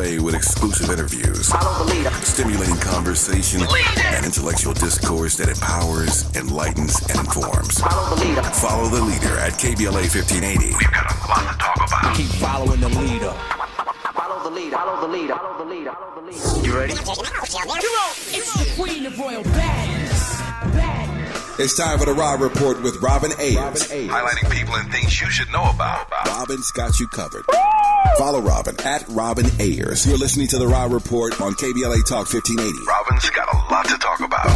KBLA with exclusive interviews, stimulating conversation, and intellectual discourse that empowers, enlightens, and informs. Follow the leader at KBLA 1580. We've got a lot to talk about. Keep following the leader. Follow the leader. Follow the leader. Follow the leader. Follow the leader. You ready? It's the queen of royal badness. It's time for the Raw Report with Robin Ayers. Highlighting people and things you should know about. Robin's got you covered. Follow Robin at Robin Ayers. You're listening to the Raw Report on KBLA Talk 1580. Robin's got a lot to talk about.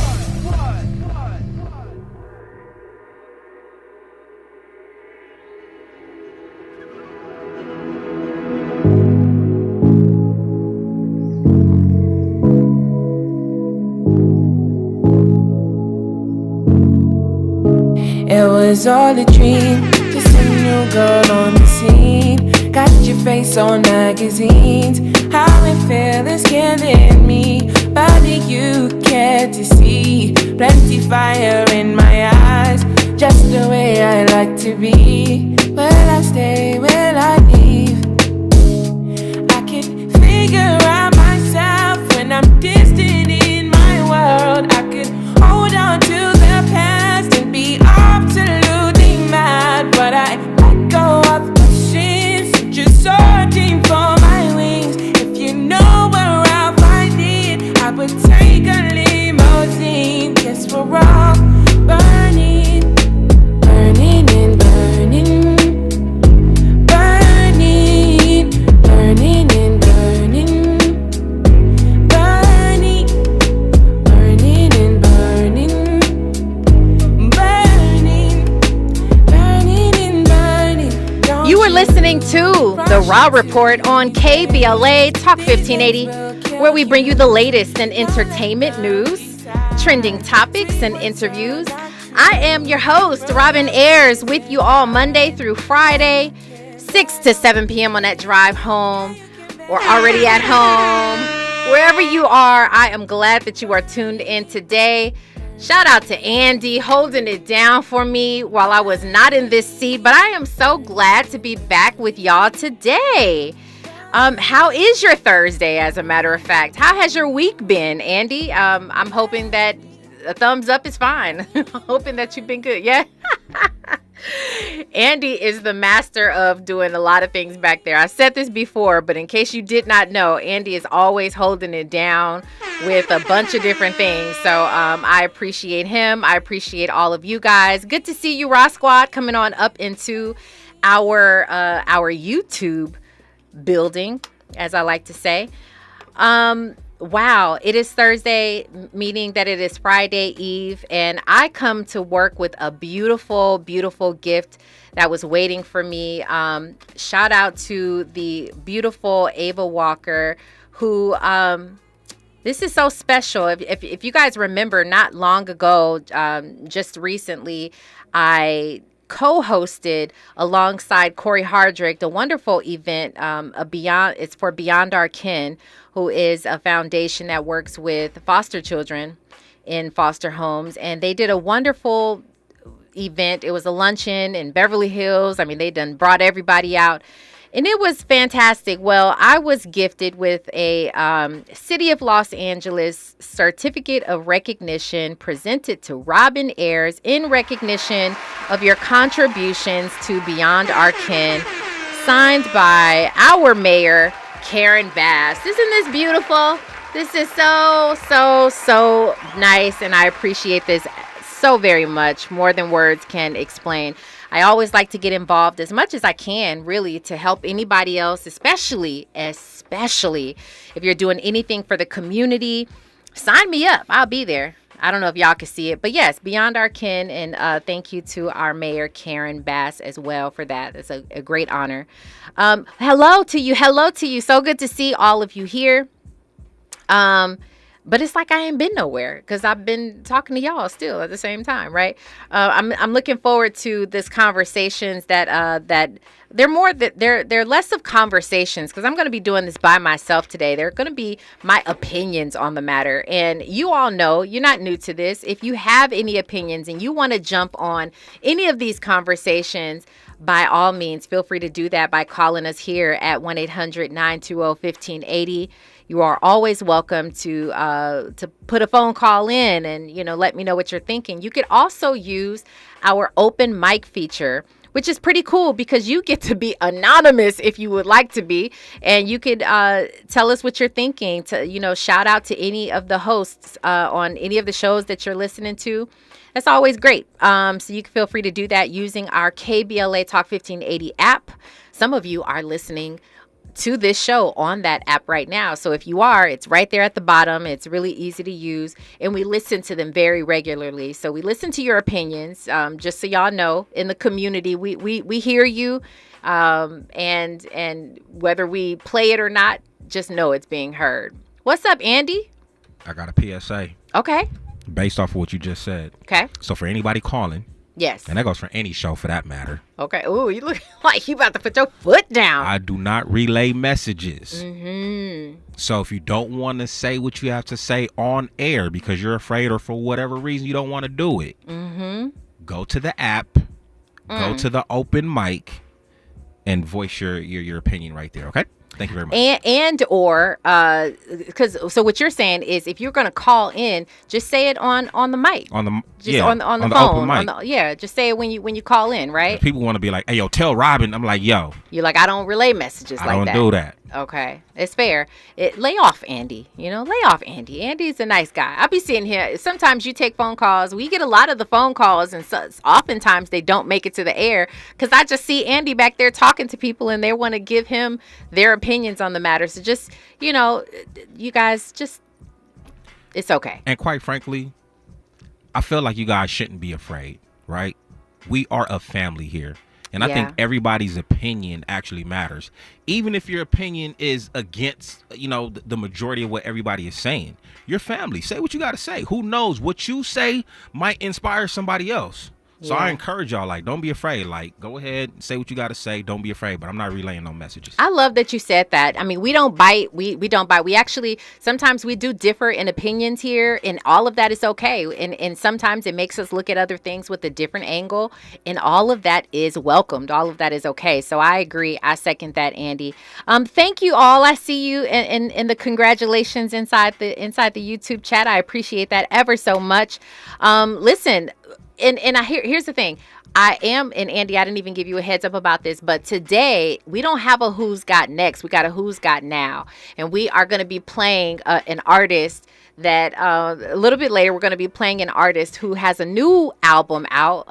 It was all a dream, just a new girl on the scene. Got your face on magazines. How it feels killing me, but you care to see. Plenty fire in my eyes, just the way I like to be. Will I stay, will I leave? I can figure out myself when I'm distant in my world. I could hold on to the past and be absolutely mad, but I let go of my sins, just searching for my wings. If you know where I'll find it, I would take a limousine. Guess we're all burning, burning and burning, burning, burning and burning, burning, burning and burning, burning and burning. You are listening to the Raw Report on KBLA Talk 1580, where we bring you the latest in entertainment news, trending topics, and interviews. I am your host, Robin Ayers, with you all Monday through Friday, 6 to 7 p.m. on that drive home or already at home. Wherever you are, I am glad that you are tuned in today. Shout out to Andy holding it down for me while I was not in this seat, but I am so glad to be back with y'all today. How is your Thursday, as a matter of fact? How has your week been, Andy? I'm hoping that a thumbs up is fine. Hoping that you've been good. Yeah. Andy is the master of doing a lot of things back there. I said this before, but in case you did not know, Andy is always holding it down with a bunch of different things. So I appreciate him. I appreciate all of you guys. Good to see you, Raw Squad, coming on up into our YouTube building, as I like to say. Wow, it is Thursday, meaning that it is Friday Eve, and I come to work with a beautiful, beautiful gift that was waiting for me. Shout out to the beautiful Ava Walker, who, this is so special. If you guys remember, not long ago, just recently, I co-hosted alongside Corey Hardrick the wonderful event, it's for Beyond Our Kin, who is a foundation that works with foster children in foster homes. And they did a wonderful event. It was a luncheon in Beverly Hills. I mean, they done brought everybody out. And it was fantastic. Well, I was gifted with a City of Los Angeles Certificate of Recognition presented to Robin Ayers in recognition of your contributions to Beyond Our Kin, signed by our mayor, Karen Bass. Isn't this beautiful? This is so, so, so nice, and I appreciate this so very much, more than words can explain. I always like to get involved as much as I can, really, to help anybody else, especially if you're doing anything for the community. Sign me up. I'll be there. I don't know if y'all can see it, but yes, Beyond Our Kin, and thank you to our mayor, Karen Bass, as well for that. It's a great honor. Hello to you. So good to see all of you here. But it's like I ain't been nowhere because I've been talking to y'all still at the same time, right? I'm looking forward to this conversations that they're less of conversations, because I'm going to be doing this by myself today. They're going to be my opinions on the matter. And you all know, you're not new to this. If you have any opinions and you want to jump on any of these conversations, by all means, feel free to do that by calling us here at 1-800-920-1580. You are always welcome to put a phone call in and, let me know what you're thinking. You could also use our open mic feature, which is pretty cool because you get to be anonymous if you would like to be. And you could tell us what you're thinking, to, shout out to any of the hosts on any of the shows that you're listening to. That's always great. So you can feel free to do that using our KBLA Talk 1580 app. Some of you are listening to this show on that app right now. So if you are, it's right there at the bottom. It's really easy to use, and we listen to them very regularly. So we listen to your opinions. Just so y'all know, in the community, we hear you, and whether we play it or not, just know it's being heard. What's up, Andy? I got a PSA. Okay. Based off of what you just said. Okay. So for anybody calling. Yes. And that goes for any show for that matter. Okay. Ooh, you look like you about to put your foot down. I do not relay messages. Mm-hmm. So if you don't want to say what you have to say on air because you're afraid or for whatever reason you don't want to do it, go to the app, go to the open mic, and voice your opinion right there, okay? Thank you very much. So what you're saying is, if you're going to call in, just say it on the mic. On the phone. Open mic. Just say it when you call in, right? People want to be like, "Hey, yo, tell Robin." I'm like, "Yo." You're like, I don't relay messages like that. I don't do that. Okay, it's fair. Lay off Andy. Lay off Andy. Andy's a nice guy. I'll be sitting here. Sometimes you take phone calls. We get a lot of the phone calls, and oftentimes they don't make it to the air because I just see Andy back there talking to people, and they want to give him their opinions on the matter. So just, you guys, just, it's okay. And quite frankly, I feel like you guys shouldn't be afraid, right? We are a family here. And I think everybody's opinion actually matters. Even if your opinion is against, the majority of what everybody is saying. Your family, say what you got to say. Who knows? What you say might inspire somebody else. So I encourage y'all, don't be afraid. Go ahead, say what you got to say. Don't be afraid. But I'm not relaying no messages. I love that you said that. I mean, we don't bite. We don't bite. We actually, sometimes we do differ in opinions here, and all of that is okay. And sometimes it makes us look at other things with a different angle, and all of that is welcomed. All of that is okay. So I agree. I second that, Andy. Thank you all. I see you in the congratulations inside the YouTube chat. I appreciate that ever so much. Listen. And here's the thing. And Andy, I didn't even give you a heads up about this, but today we don't have a Who's Got Next. We got a Who's Got Now. And we are going to be playing an artist that a little bit later, we're going to be playing an artist who has a new album out.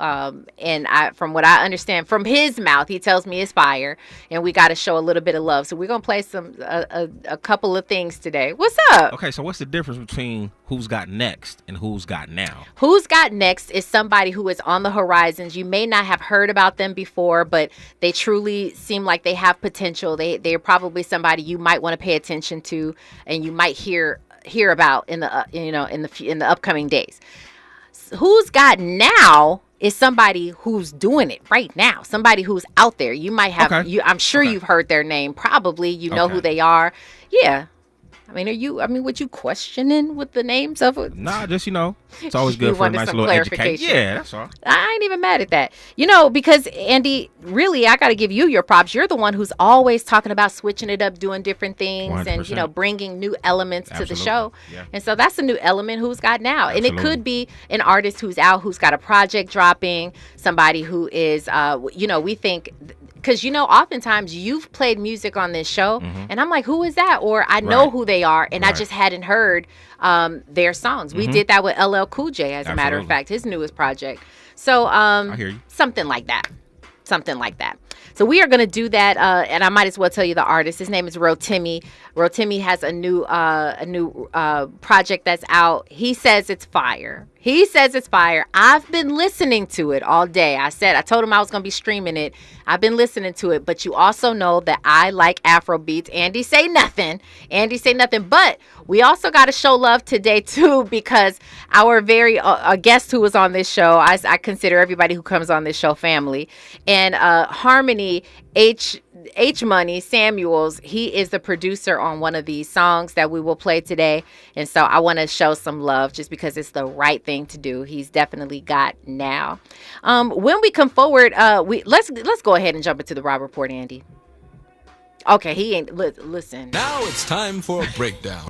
And from what I understand from his mouth, he tells me it's fire. And we got to show a little bit of love. So we're going to play a couple of things today. What's up? Okay, so what's the difference between Who's Got Next and Who's Got Now? Who's Got Next is somebody who is on the horizons. You may not have heard about them before, but they truly seem like they have potential. They're probably somebody you might want to pay attention to, and you might hear about in the upcoming days. Who's Got Now is somebody who's doing it right now. Somebody who's out there. You might have. Okay. I'm sure you've heard their name. Probably you know who they are. Yeah. I mean, would you questioning with the names of it? Nah, just, it's always good for a nice little education. Yeah, that's all. I ain't even mad at that. Because, Andy, really, I got to give you your props. You're the one who's always talking about switching it up, doing different things, 100%. And, bringing new elements to the show. Yeah. And so that's a new element Who's Got Now. Absolutely. And it could be an artist who's out, who's got a project dropping, somebody who is, we think... Because, oftentimes you've played music on this show, and I'm like, who is that? Or I know who they are, and I just hadn't heard their songs. We did that with LL Cool J, as a matter of fact, his newest project. So I hear you. Something like that. So we are going to do that, and I might as well tell you the artist. His name is Rotimi. Rotimi has a new project that's out. He says it's fire. He says it's fire. I've been listening to it all day. I told him I was going to be streaming it. I've been listening to it, but you also know that I like Afro beats. Andy say nothing. But we also got to show love today too, because our very guest who was on this show, I consider everybody who comes on this show family, and Harmony H Money Samuels, he is the producer on one of these songs that we will play today. And so I want to show some love just because it's the right thing to do. He's definitely got now. When we come forward, let's go ahead and jump into the Rob Report, Andy. Okay, he ain't listen. Now it's time for a breakdown.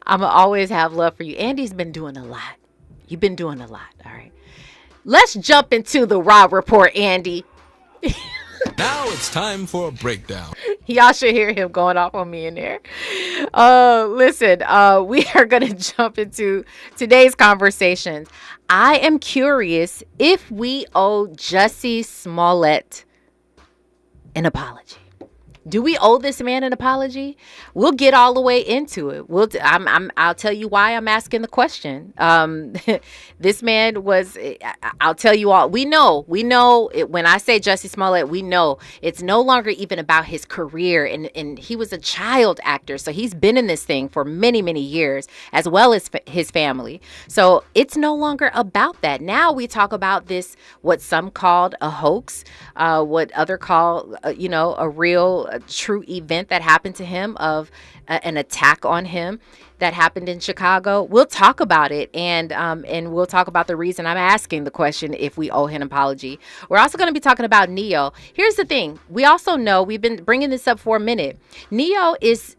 I'ma always have love for you. Andy's been doing a lot. You've been doing a lot. All right. Let's jump into the Rob Report, Andy. Now it's time for a breakdown. Y'all should hear him going off on me in there. Listen, we are going to jump into today's conversations. I am curious if we owe Jussie Smollett an apology. Do we owe this man an apology? We'll get all the way into it. I'll tell you why I'm asking the question. This man was, I'll tell you all, we know it, when I say Jussie Smollett, we know it's no longer even about his career. And he was a child actor. So he's been in this thing for many, many years, as well as his family. So it's no longer about that. Now we talk about this, what some called a hoax, what other call, a real true event that happened to him, of an attack on him that happened in Chicago. We'll talk about it, and we'll talk about the reason I'm asking the question if we owe him an apology. We're also going to be talking about Neo. Here's the thing. We also know, we've been bringing this up for a minute. Neo is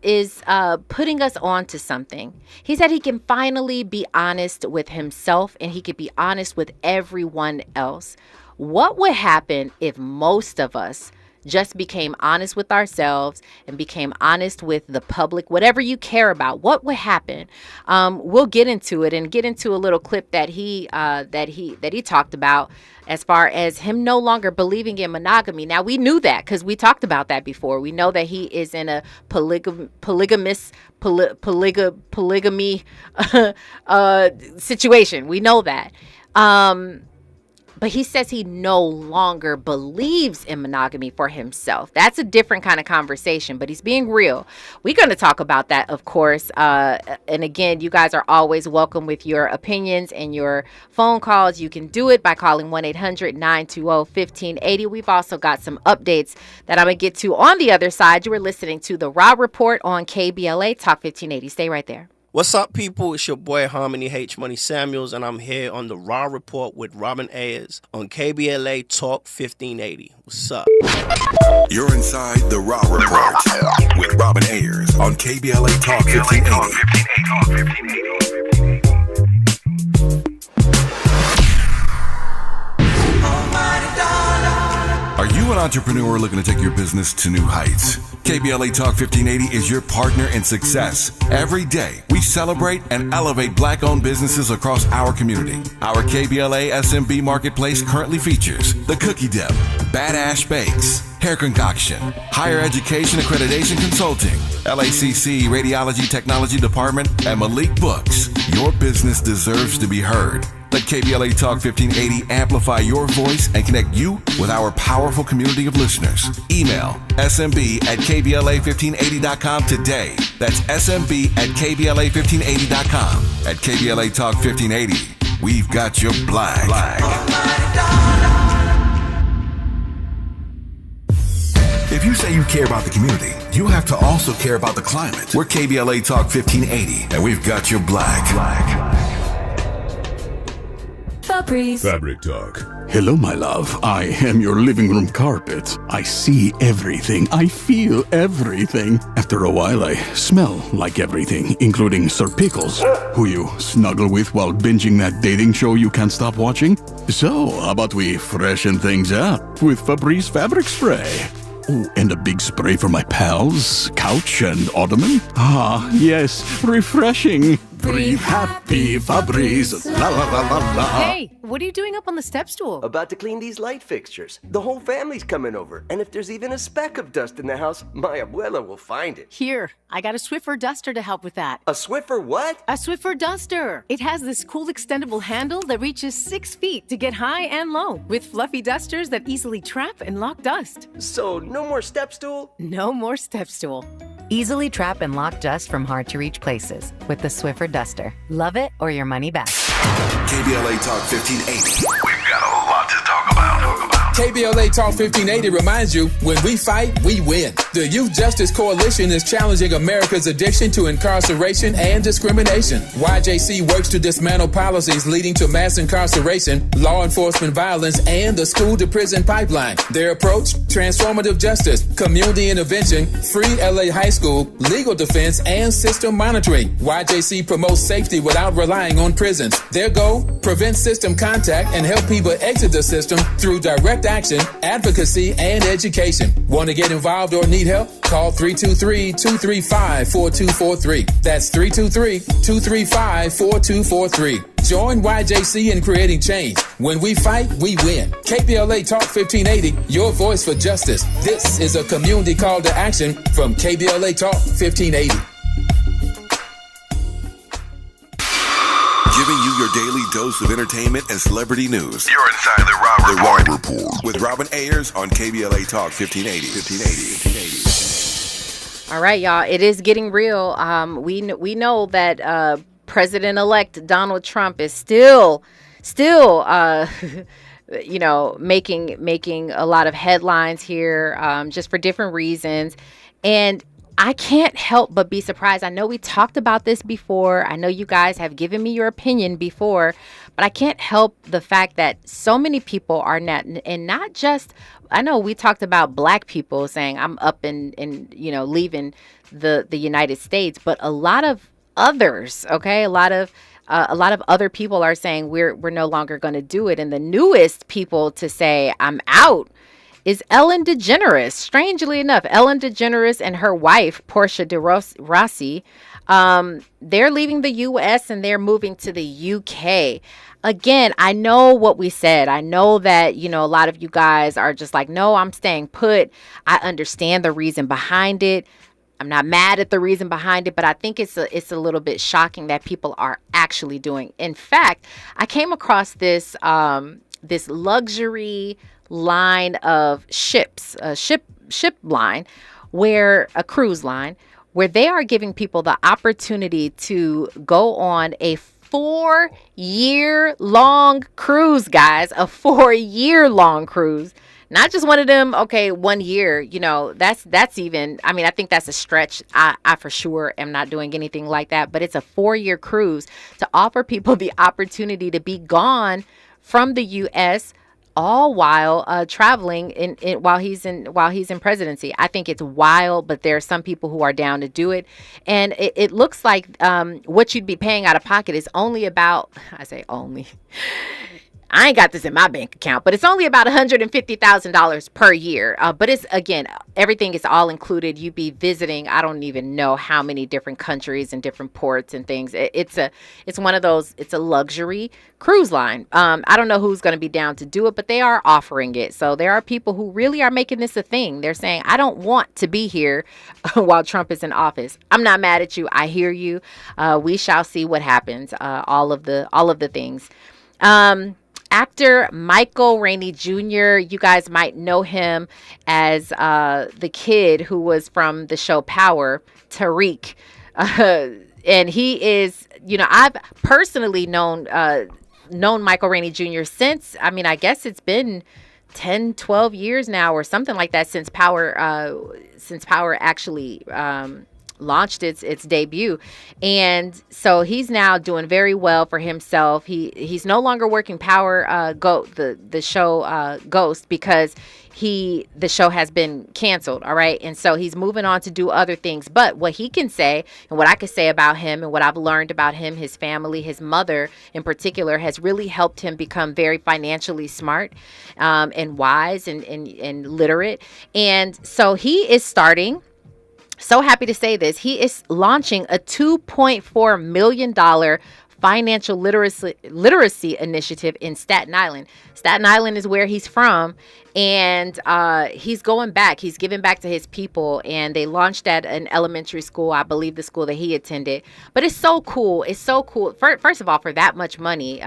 putting us on to something. He said he can finally be honest with himself, and he could be honest with everyone else. What would happen if most of us just became honest with ourselves and became honest with the public, whatever you care about? What would happen? We'll get into it and get into a little clip that he talked about, as far as him no longer believing in monogamy. Now, we knew that because we talked about that before. We know that he is in a polygamy situation. We know that. But he says he no longer believes in monogamy for himself. That's a different kind of conversation, but he's being real. We're going to talk about that, of course. And again, you guys are always welcome with your opinions and your phone calls. You can do it by calling 1-800-920-1580. We've also got some updates that I'm going to get to on the other side. You were listening to the Rob Report on KBLA Talk 1580. Stay right there. What's up, people? It's your boy Harmony H Money Samuels, and I'm here on the Raw Report with Robin Ayers on KBLA Talk 1580. What's up? You're inside the Raw Report with Robin Ayers on KBLA Talk 1580. Are you an entrepreneur looking to take your business to new heights? KBLA Talk 1580 is your partner in success. Every day, we celebrate and elevate Black-owned businesses across our community. Our KBLA SMB Marketplace currently features The Cookie Dip, Badass Bakes, Hair Concoction, Higher Education Accreditation Consulting, LACC Radiology Technology Department, and Malik Books. Your business deserves to be heard. Let KBLA Talk 1580 amplify your voice and connect you with our powerful community of listeners. Email smb@kbla1580.com today. That's smb@kbla1580.com. At KBLA Talk 1580, we've got your black. If you say you care about the community, you have to also care about the climate. We're KBLA Talk 1580, and we've got your black. Fabric Talk. Hello, my love. I am your living room carpet. I see everything. I feel everything. After a while, I smell like everything, including Sir Pickles, who you snuggle with while binging that dating show you can't stop watching. So, how about we freshen things up with Febreze Fabric Spray? Oh, and a big spray for my pals, couch and ottoman. Ah, yes, refreshing. Breathe happy, Febreze. La la la la la. Hey, what are you doing up on the step stool? About to clean these light fixtures. The whole family's coming over, and if there's even a speck of dust in the house, my abuela will find it. Here, I got a Swiffer duster to help with that. A Swiffer what? A Swiffer duster. It has this cool extendable handle that reaches 6 feet to get high and low, with fluffy dusters that easily trap and lock dust. So, no more step stool? No more step stool. Easily trap and lock dust from hard-to-reach places with the Swiffer duster. Love it or your money back. KBLA Talk 1580. We've got a lot to talk about. KBLA Talk 1580 reminds you, when we fight, we win. The Youth Justice Coalition is challenging America's addiction to incarceration and discrimination. YJC works to dismantle policies leading to mass incarceration, law enforcement violence, and the school-to-prison pipeline. Their approach? Transformative justice, community intervention, free LA high school, legal defense, and system monitoring. YJC promotes safety without relying on prisons. Their goal? Prevent system contact and help people exit the system through direct action, advocacy, and education. Want to get involved or need help? Call 323-235-4243. That's 323-235-4243. Join YJC in creating change. When we fight, we win. KBLA Talk 1580, your voice for justice. This is a community call to action from KBLA Talk 1580. Giving you your daily dose of entertainment and celebrity news. You're inside the Raw Report. With Robin Ayers on KBLA Talk 1580. All right, y'all. It is getting real. We know that President-elect Donald Trump is still, making a lot of headlines here, just for different reasons, and I can't help but be surprised. I know we talked about this before. I know you guys have given me your opinion before, but I can't help the fact that so many people are not, and not just, I know we talked about black people saying I'm up and leaving the United States, but a lot of others, okay, a lot of other people are saying we're no longer going to do it. And the newest people to say I'm out is Ellen DeGeneres. Strangely enough, Ellen DeGeneres and her wife, Portia de Rossi, they're leaving the U.S. and they're moving to the U.K. Again, I know what we said. I know that, a lot of you guys are just like, no, I'm staying put. I understand the reason behind it. I'm not mad at the reason behind it, but I think it's a little bit shocking that people are actually doing. In fact, I came across this this luxury line of ships, a ship line, where a cruise line, where they are giving people the opportunity to go on a 4-year-long cruise, guys, a 4-year-long cruise. Not just one of them, okay, 1 year, that's even, I think that's a stretch. I for sure am not doing anything like that, but it's a 4-year cruise to offer people the opportunity to be gone from the U.S., all while traveling while he's in presidency. I think it's wild, but there are some people who are down to do it. And it looks like what you'd be paying out of pocket is only about, I say only, I ain't got this in my bank account, but it's only about $150,000 per year. But it's, again, everything is all included. You'd be visiting, I don't even know how many different countries and different ports and things. It's one of those, it's a luxury cruise line. I don't know who's going to be down to do it, but they are offering it. So there are people who really are making this a thing. They're saying, I don't want to be here while Trump is in office. I'm not mad at you. I hear you. We shall see what happens. All of the things. Actor Michael Rainey Jr., you guys might know him as the kid who was from the show Power, Tariq. And he is, I've personally known Michael Rainey Jr. since, I guess it's been 10, 12 years now or something like that since Power actually launched its debut. And so he's now doing very well for himself. He's no longer working Power the show Ghost, because the show has been canceled. All right. And so he's moving on to do other things. But what he can say, and what I could say about him, and what I've learned about him, his family, his mother in particular, has really helped him become very financially smart and wise and literate. And so he is starting so happy to say this. He is launching a $2.4 million financial literacy initiative in Staten Island. Staten Island is where he's from, and he's going back. He's giving back to his people, and they launched at an elementary school, I believe the school that he attended. But it's so cool. It's so cool. First of all, for that much money,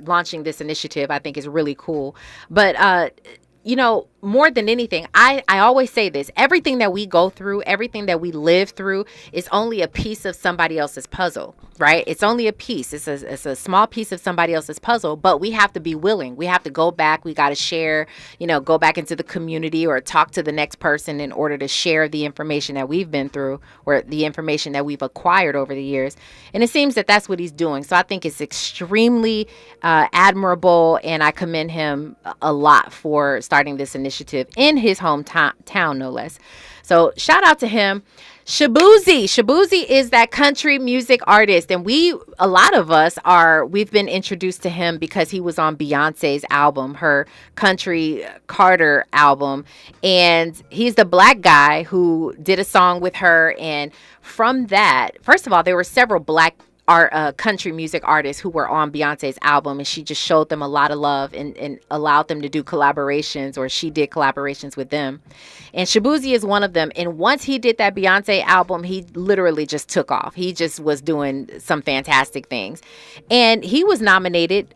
launching this initiative, I think is really cool. But you know, more than anything, I always say this: everything that we go through, everything that we live through is only a piece of somebody else's puzzle, right? It's only a piece. It's a small piece of somebody else's puzzle, but we have to be willing. We have to go back. We got to share, you know, go back into the community or talk to the next person in order to share the information that we've been through or the information that we've acquired over the years. And it seems that that's what he's doing. So I think it's extremely admirable, and I commend him a lot for starting this initiative in his hometown, no less. So shout out to him. Shaboozey is that country music artist, and a lot of us we've been introduced to him because he was on Beyonce's album, her Country Carter album, and he's the black guy who did a song with her. And from that, first of all, there were several black country music artists who were on Beyonce's album, and she just showed them a lot of love and allowed them to do collaborations, or she did collaborations with them. And Shaboozey is one of them. And once he did that Beyonce album, he literally just took off. He just was doing some fantastic things. And he was nominated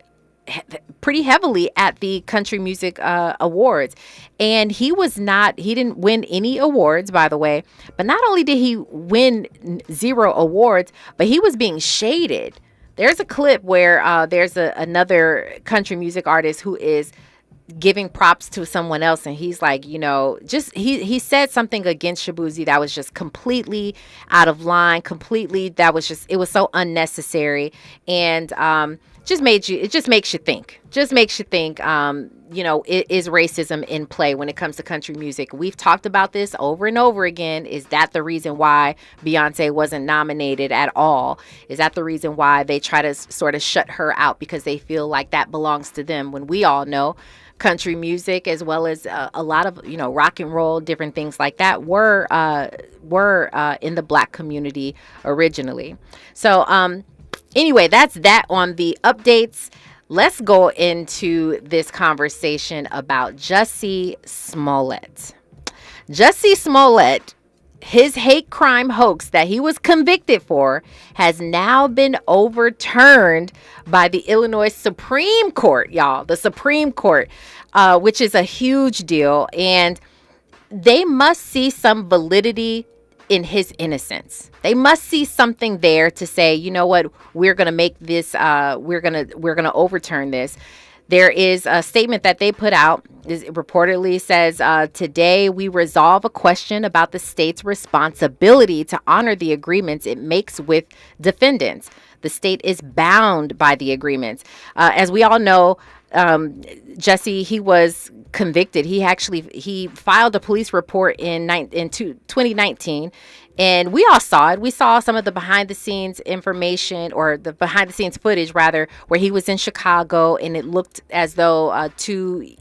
pretty heavily at the Country Music Awards. And he didn't win any awards, by the way. But not only did he win 0 awards, but he was being shaded. There's a clip where there's another country music artist who is giving props to someone else, and he's like, you know, just he said something against Shaboozey that was just completely out of line, it was so unnecessary, and it just makes you think, you know, is racism in play when it comes to country music? We've talked about this over and over again. Is that the reason why Beyonce wasn't nominated at all? Is that the reason why they try to sort of shut her out because they feel like that belongs to them, when we all know country music, as well as a lot of, you know, rock and roll, different things like that were in the black community originally. So anyway, that's that on the updates. Let's go into this conversation about Jussie Smollett. Jussie Smollett, his hate crime hoax that he was convicted for, has now been overturned by the Illinois Supreme Court, y'all. The Supreme Court, which is a huge deal. And they must see some validity in his innocence. They must see something there to say, you know what, we're going to make this, we're going to overturn this. There is a statement that they put out. It reportedly says, today we resolve a question about the state's responsibility to honor the agreements it makes with defendants. The state is bound by the agreements. As we all know, Jussie, he was convicted. He filed a police report in 2019. And we all saw it. We saw some of the behind the scenes information, or the behind the scenes footage rather, where he was in Chicago, and it looked as though 2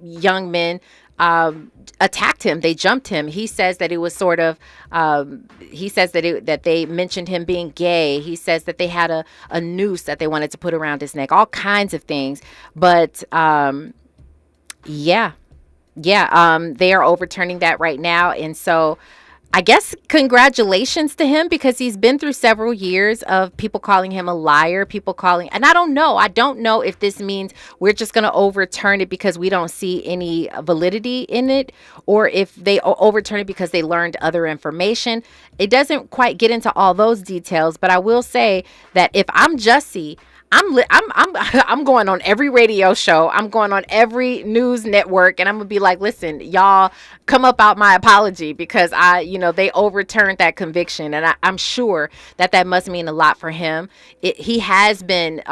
young men attacked him. They jumped him. He says that it was sort of, that they mentioned him being gay. He says that they had a noose that they wanted to put around his neck, all kinds of things. But they are overturning that right now. And so I guess congratulations to him, because he's been through several years of people calling him a liar, and I don't know if this means we're just going to overturn it because we don't see any validity in it, or if they overturn it because they learned other information. It doesn't quite get into all those details, but I will say that if I'm Jussie, I'm going on every radio show. I'm going on every news network, and I'm gonna be like, listen, y'all, come up out my apology, because they overturned that conviction, and I'm sure that must mean a lot for him. He has been.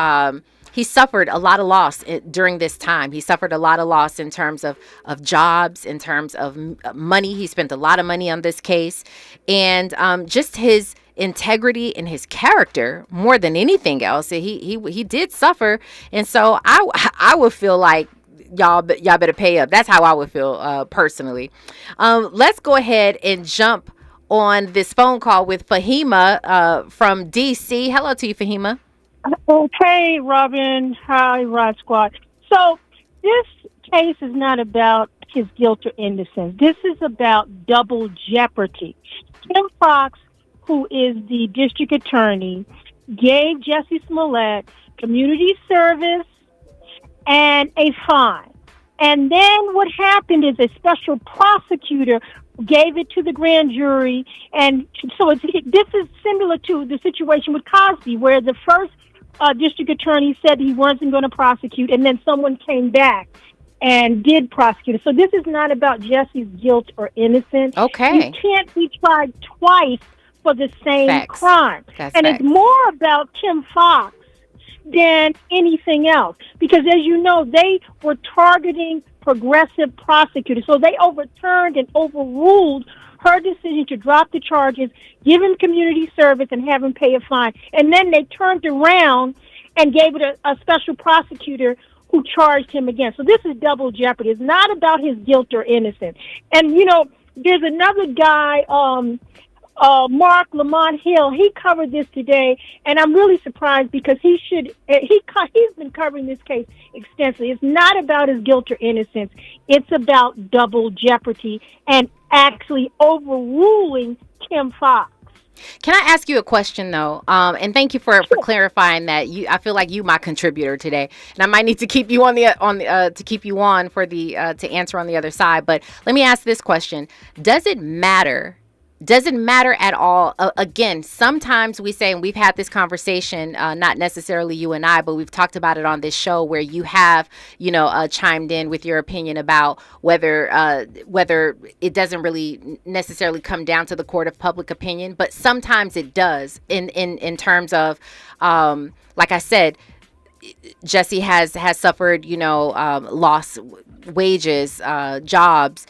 He suffered a lot of loss during this time. He suffered a lot of loss in terms of jobs, in terms of money. He spent a lot of money on this case, and just his integrity and his character more than anything else. He did suffer, and so I would feel like y'all better pay up. That's how I would feel personally. Let's go ahead and jump on this phone call with Fahima from D.C. Hello to you, Fahima. Okay, Robin. Hi, Rod Squad. So this case is not about his guilt or innocence. This is about double jeopardy. Tim Fox, who is the district attorney, gave Jussie Smollett community service and a fine. And then what happened is a special prosecutor gave it to the grand jury. And so this is similar to the situation with Cosby, where the first district attorney said he wasn't going to prosecute, and then someone came back and did prosecute it. So this is not about Jussie's guilt or innocence. Okay. You can't be tried twice for the same crime. That's and facts. It's more about Tim Fox than anything else. Because as you know, they were targeting progressive prosecutors. So they overturned and overruled her decision to drop the charges, give him community service, and have him pay a fine. And then they turned around and gave it a special prosecutor who charged him again. So this is double jeopardy. It's not about his guilt or innocence. And, you know, there's another guy, Mark Lamont Hill. He covered this today, and I'm really surprised because he's been covering this case extensively. It's not about his guilt or innocence. It's about double jeopardy and actually overruling Tim Fox. Can I ask you a question though? And thank you for clarifying that. I feel like you my contributor today, and I might need to keep you on to keep you on for the to answer on the other side. But let me ask this question: does it matter? Does it matter at all? Again, sometimes we say, and we've had this conversation, not necessarily you and I, but we've talked about it on this show where you have, chimed in with your opinion about whether it doesn't really necessarily come down to the court of public opinion, but sometimes it does in terms of, like I said, Jussie has suffered, lost wages, jobs,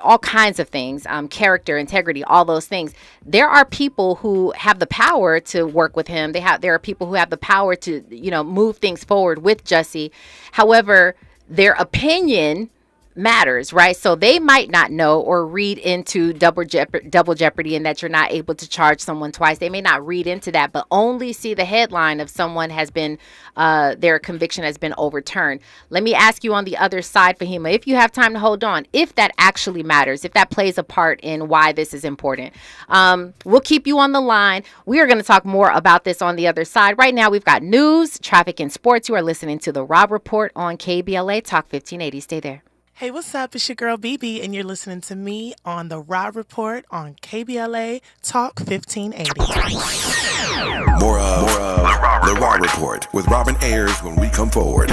all kinds of things, character, integrity, all those things. There are people who have the power to work with him. There are people who have the power to, move things forward with Jussie. However, their opinion matters, right? So they might not know or read into double jeopardy and that you're not able to charge someone twice. They may not read into that, but only see the headline of someone has been, their conviction has been overturned. Let me ask you on the other side, Fahima, if you have time to hold on, if that actually matters, if that plays a part in why this is important. We'll keep you on the line. We are going to talk more about this on the other side. Right now, we've got news, traffic, and sports. You are listening to The Rob Report on KBLA Talk 1580. Stay there. Hey, what's up? It's your girl, BB, and you're listening to me on The Rob Report on KBLA Talk 1580. More of The Rob Report with Robin Ayers when we come forward.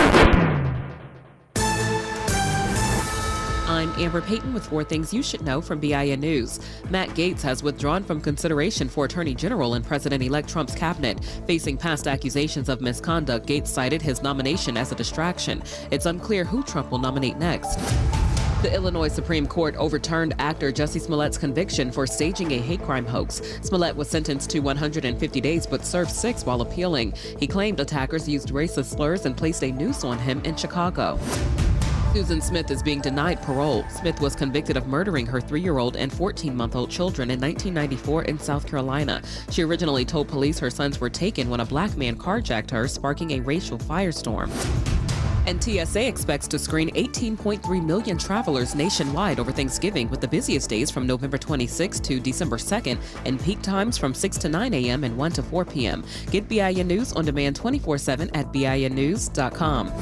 I'm Amber Payton with 4 things you should know from BIN News. Matt Gaetz has withdrawn from consideration for Attorney General in President-elect Trump's cabinet. Facing past accusations of misconduct, Gaetz cited his nomination as a distraction. It's unclear who Trump will nominate next. The Illinois Supreme Court overturned actor Jussie Smollett's conviction for staging a hate crime hoax. Smollett was sentenced to 150 days but served 6 while appealing. He claimed attackers used racist slurs and placed a noose on him in Chicago. Susan Smith is being denied parole. Smith was convicted of murdering her 3-year-old and 14-month-old children in 1994 in South Carolina. She originally told police her sons were taken when a black man carjacked her, sparking a racial firestorm. And TSA expects to screen 18.3 million travelers nationwide over Thanksgiving, with the busiest days from November 26 to December 2nd and peak times from 6 to 9 a.m. and 1 to 4 p.m. Get BIN News on demand 24/7 at BINnews.com.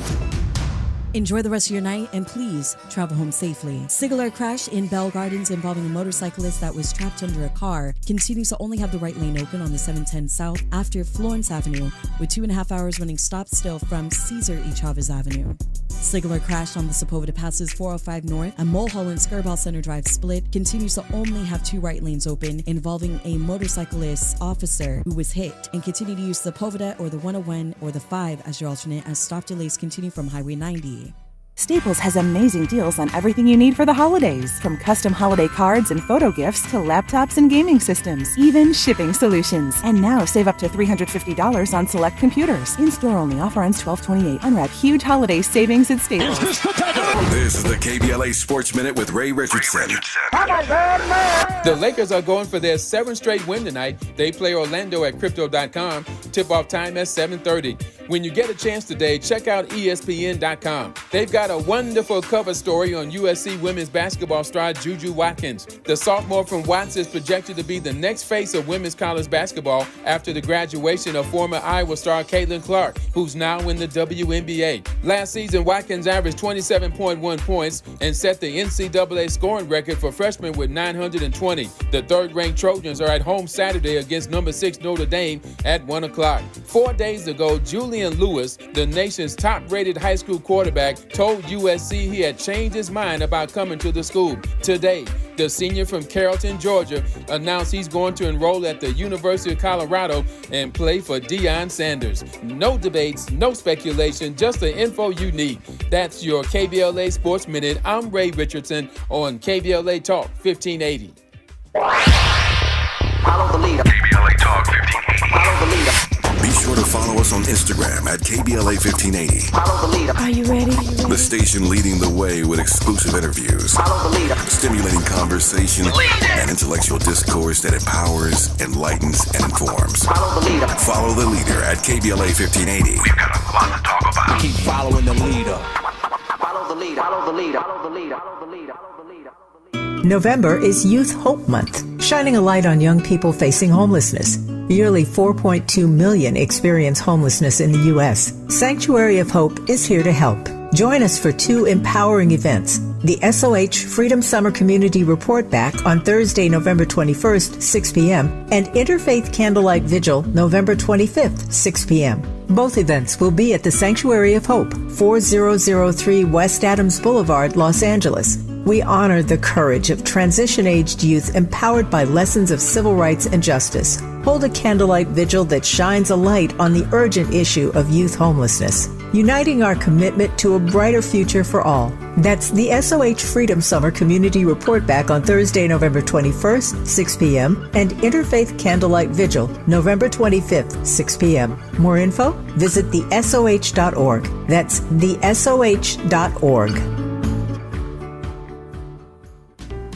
Enjoy the rest of your night and please travel home safely. Singular crash in Bell Gardens involving a motorcyclist that was trapped under a car continues to only have the right lane open on the 710 South after Florence Avenue, with 2.5 hours running stop still from Cesar E. Chavez Avenue. Singular crash on the Sepulveda Passes 405 North and Mulholland Skirball Center Drive split continues to only have 2 right lanes open involving a motorcyclist officer who was hit, and continue to use the Sepulveda or the 101 or the 5 as your alternate as stop delays continue from Highway 90. Staples has amazing deals on everything you need for the holidays, from custom holiday cards and photo gifts to laptops and gaming systems, even shipping solutions. And now save up to $350 on select computers. In-store only. Offer ends 12/28. Unwrap huge holiday savings at Staples. This is the KBLA Sports Minute with Ray Richardson. The Lakers are going for their 7th straight win tonight. They play Orlando at Crypto.com. Tip-off time at 7:30. When you get a chance today, check out ESPN.com. They've got a wonderful cover story on USC women's basketball star Juju Watkins. The sophomore from Watts is projected to be the next face of women's college basketball after the graduation of former Iowa star Caitlin Clark, who's now in the WNBA. Last season, Watkins averaged 27.1 points and set the NCAA scoring record for freshmen with 920. The third-ranked Trojans are at home Saturday against number 6 Notre Dame at 1 o'clock. 4 days ago, Julian Lewis, the nation's top-rated high school quarterback, told USC he had changed his mind about coming to the school. Today, the senior from Carrollton, Georgia, announced he's going to enroll at the University of Colorado and play for Deion Sanders. No debates, no speculation, just the info you need. That's your KBLA Sports Minute. I'm Ray Richardson on KBLA Talk 1580. Follow the leader. KBLA Talk 1580. Follow the leader. Be sure to follow us on Instagram at KBLA 1580. Follow the leader. Are you ready? The station leading the way with exclusive interviews, Follow the leader. stimulating conversation, and intellectual discourse that empowers, enlightens, and informs. Follow the leader. Follow the leader at KBLA 1580. We've got a lot to talk about. Keep following the leader. Follow the leader. Follow the leader. Follow the leader. Follow the leader. Follow the leader. November is Youth Hope Month, shining a light on young people facing homelessness. Yearly 4.2 million experience homelessness in the U.S. Sanctuary of Hope is here to help. Join us for 2 empowering events. The SOH Freedom Summer Community Report Back on Thursday, November 21st, 6 p.m. and Interfaith Candlelight Vigil, November 25th, 6 p.m. Both events will be at the Sanctuary of Hope, 4003 West Adams Boulevard, Los Angeles. We honor the courage of transition-aged youth empowered by lessons of civil rights and justice. Hold a candlelight vigil that shines a light on the urgent issue of youth homelessness, uniting our commitment to a brighter future for all. That's the SOH Freedom Summer Community Report Back on Thursday, November 21st, 6 p.m. and Interfaith Candlelight Vigil, November 25th, 6 p.m. More info? Visit thesoh.org. That's thesoh.org.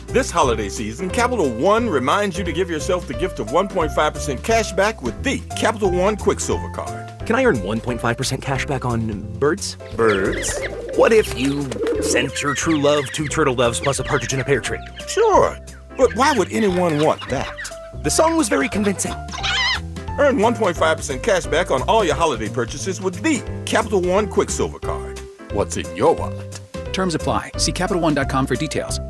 This holiday season, Capital One reminds you to give yourself the gift of 1.5% cash back with the Capital One Quicksilver Card. Can I earn 1.5% cash back on birds? Birds? What if you sent your true love 2 turtle doves plus a partridge in a pear tree? Sure, but why would anyone want that? The song was very convincing. Earn 1.5% cash back on all your holiday purchases with the Capital One Quicksilver Card. What's in your wallet? Terms apply. See CapitalOne.com for details.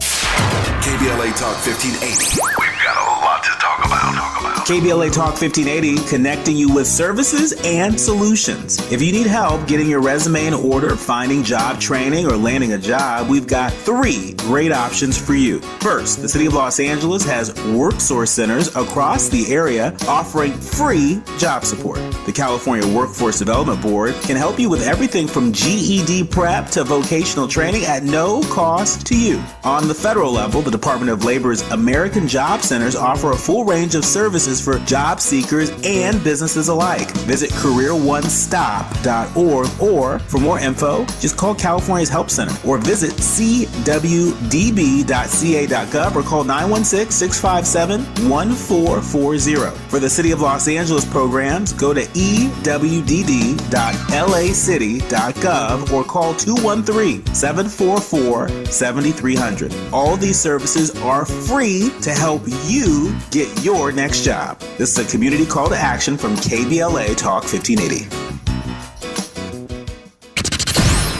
KBLA Talk 1580. We've got a lot to talk about. KBLA Talk 1580, connecting you with services and solutions. If you need help getting your resume in order, finding job training, or landing a job, we've got 3 great options for you. First, the City of Los Angeles has WorkSource centers across the area offering free job support. The California Workforce Development Board can help you with everything from GED prep to vocational training at no cost to you. On the federal level, the Department of Labor's American Job Centers offer a full range of services for job seekers and businesses alike. Visit careeronestop.org, or for more info, just call California's Help Center or visit cwdb.ca.gov or call 916-657-1440. For the City of Los Angeles programs, go to ewdd.lacity.gov or call 213-744-7300. All these services are free to help you get your next job. This is a community call to action from KBLA Talk 1580.